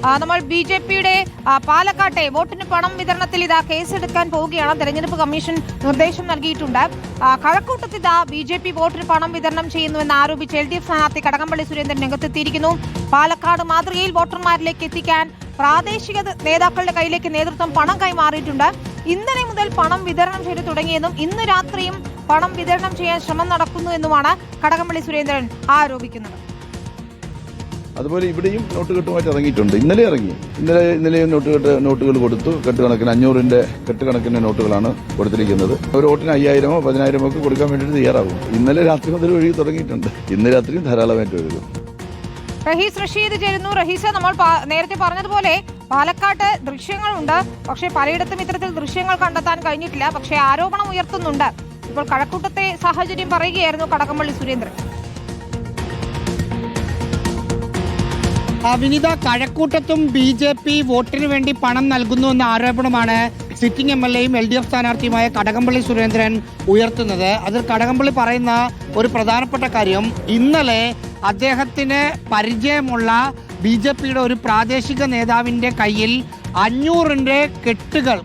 നമ്മൾ BJP-യുടെ പാലക്കാട്ടെ വോട്ടിന് പണം വിതരണത്തിൽ ഇതാ കേസെടുക്കാൻ പോവുകയാണ്. തെരഞ്ഞെടുപ്പ് കമ്മീഷൻ നിർദ്ദേശം നൽകിയിട്ടുണ്ട്. കഴക്കൂട്ടത്ത് ഇതാ BJP വോട്ടിന് പണം വിതരണം ചെയ്യുന്നുവെന്ന് ആരോപിച്ച് LDF സ്ഥാനാർത്ഥി കടകംപള്ളി സുരേന്ദ്രൻ രംഗത്തെത്തിയിരിക്കുന്നു. പാലക്കാട് മാതൃകയിൽ വോട്ടർമാരിലേക്ക് എത്തിക്കാൻ പ്രാദേശിക നേതാക്കളുടെ കയ്യിലേക്ക് നേതൃത്വം പണം കൈമാറിയിട്ടുണ്ട്. ഇന്നലെ മുതൽ പണം വിതരണം ചെയ്തു തുടങ്ങിയെന്നും ഇന്ന് രാത്രിയും പണം വിതരണം ചെയ്യാൻ ശ്രമം നടക്കുന്നു എന്നുമാണ് കടകംപള്ളി സുരേന്ദ്രൻ ആരോപിക്കുന്നത്. അതുപോലെ ഇവിടെയും നോട്ടുകെട്ടുമായിട്ട് ഇറങ്ങിയിട്ടുണ്ട്. ഇന്നലെ ഇറങ്ങി. ഇന്നലെയും നോട്ടുകൾ കൊടുത്തു. കെട്ടുകണക്കിന് 500-ന്റെ കെട്ടുകണക്കിന് നോട്ടുകളാണ് കൊടുത്തിരിക്കുന്നത്. ഒരു വോട്ടിന് 5000-ഓ 10,000-ഓ ഒക്കെ കൊടുക്കാൻ വേണ്ടിയിട്ട് തയ്യാറാകും. ഇന്നലെ രാത്രി മുതൽ ഒഴുകി തുടങ്ങിയിട്ടുണ്ട്. ഇന്ന് രാത്രിയും ധാരാളമായിട്ട് ഒഴുകും. റഹീസ് റഷീദ് ചേരുന്നു. റഹീസ്, നമ്മൾ നേരത്തെ പറഞ്ഞതുപോലെ പാലക്കാട്ട് ദൃശ്യങ്ങളുണ്ട്. പക്ഷേ പലയിടത്തും ഇത്തരത്തിൽ ദൃശ്യങ്ങൾ കണ്ടെത്താൻ കഴിഞ്ഞിട്ടില്ല. പക്ഷേ ആരോപണം ഉയർത്തുന്നുണ്ട്. ഇപ്പോൾ കഴക്കൂട്ടത്തെ സാഹചര്യം പറയുകയായിരുന്നു കടകംപള്ളി സുരേന്ദ്രൻ. വിനിത, കഴക്കൂട്ടത്തും BJP വോട്ടിന് വേണ്ടി പണം നൽകുന്നു എന്ന ആരോപണമാണ് സിറ്റിംഗ് MLA-യും LDF സ്ഥാനാർത്ഥിയുമായ കടകംപള്ളി സുരേന്ദ്രൻ ഉയർത്തുന്നത്. അതിൽ കടകംപള്ളി പറയുന്ന ഒരു പ്രധാനപ്പെട്ട കാര്യം, ഇന്നലെ അദ്ദേഹത്തിന് പരിചയമുള്ള BJP-യുടെ ഒരു പ്രാദേശിക നേതാവിൻ്റെ കയ്യിൽ 500-ന്റെ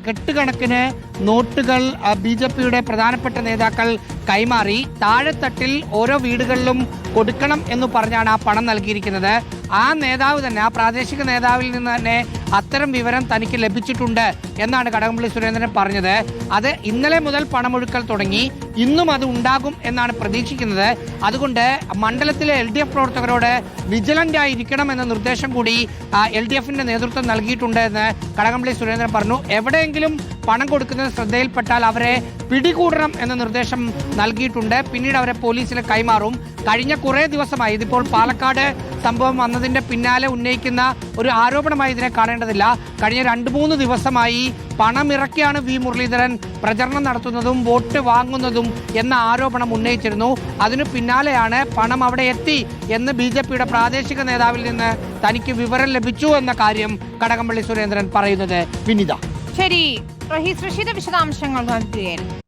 കെട്ടുകണക്കിന് നോട്ടുകൾ BJP-യുടെ പ്രധാനപ്പെട്ട നേതാക്കൾ കൈമാറി. താഴെത്തട്ടിൽ ഓരോ വീടുകളിലും കൊടുക്കണം എന്ന് പറഞ്ഞാണ് ആ പണം നൽകിയിരിക്കുന്നത്. ആ നേതാവ് തന്നെ, ആ പ്രാദേശിക നേതാവിൽ നിന്ന് തന്നെ അത്തരം വിവരം തനിക്ക് ലഭിച്ചിട്ടുണ്ട് എന്നാണ് കടകംപള്ളി സുരേന്ദ്രൻ പറഞ്ഞത്. അത് ഇന്നലെ മുതൽ പണമൊഴുക്കൽ തുടങ്ങി. ഇന്നും അത് ഉണ്ടാകും എന്നാണ് പ്രതീക്ഷിക്കുന്നത്. അതുകൊണ്ട് മണ്ഡലത്തിലെ LDF പ്രവർത്തകരോട് വിജിലന്റ് ആയിരിക്കണം എന്ന നിർദ്ദേശം കൂടി LDF-ന്റെ നേതൃത്വം നൽകിയിട്ടുണ്ട് എന്ന് കടകംപള്ളി സുരേന്ദ്രൻ പറഞ്ഞു. എവിടെയെങ്കിലും പണം കൊടുക്കുന്നത് ശ്രദ്ധയിൽപ്പെട്ടാൽ അവരെ പിടികൂടണം എന്ന നിർദ്ദേശം നൽകിയിട്ടുണ്ട്. പിന്നീട് അവരെ പോലീസിൽ കൈമാറും. കഴിഞ്ഞ കുറേ ദിവസമായി, ഇതിപ്പോൾ പാലക്കാട് സംഭവം വന്നതിന്റെ പിന്നാലെ ഉന്നയിക്കുന്ന ഒരു ആരോപണമായി ഇതിനെ കാണേണ്ടതില്ല. കഴിഞ്ഞ 2-3 ദിവസമായി പണമിറക്കിയാണ് V മുരളീധരൻ പ്രചരണം നടത്തുന്നതും വോട്ട് വാങ്ങുന്നതും എന്ന ആരോപണം ഉന്നയിച്ചിരുന്നു. അതിനു പിന്നാലെയാണ് പണം അവിടെ എത്തി എന്ന് BJP-യുടെ പ്രാദേശിക നേതാവിൽ നിന്ന് തനിക്ക് വിവരം ലഭിച്ചു എന്ന കാര്യം കടകംപള്ളി സുരേന്ദ്രൻ പറയുന്നത്. വിനിത, ശരി. റഹീസ് റഷീദ് വിശദാംശങ്ങൾ നൽകുകയായിരുന്നു.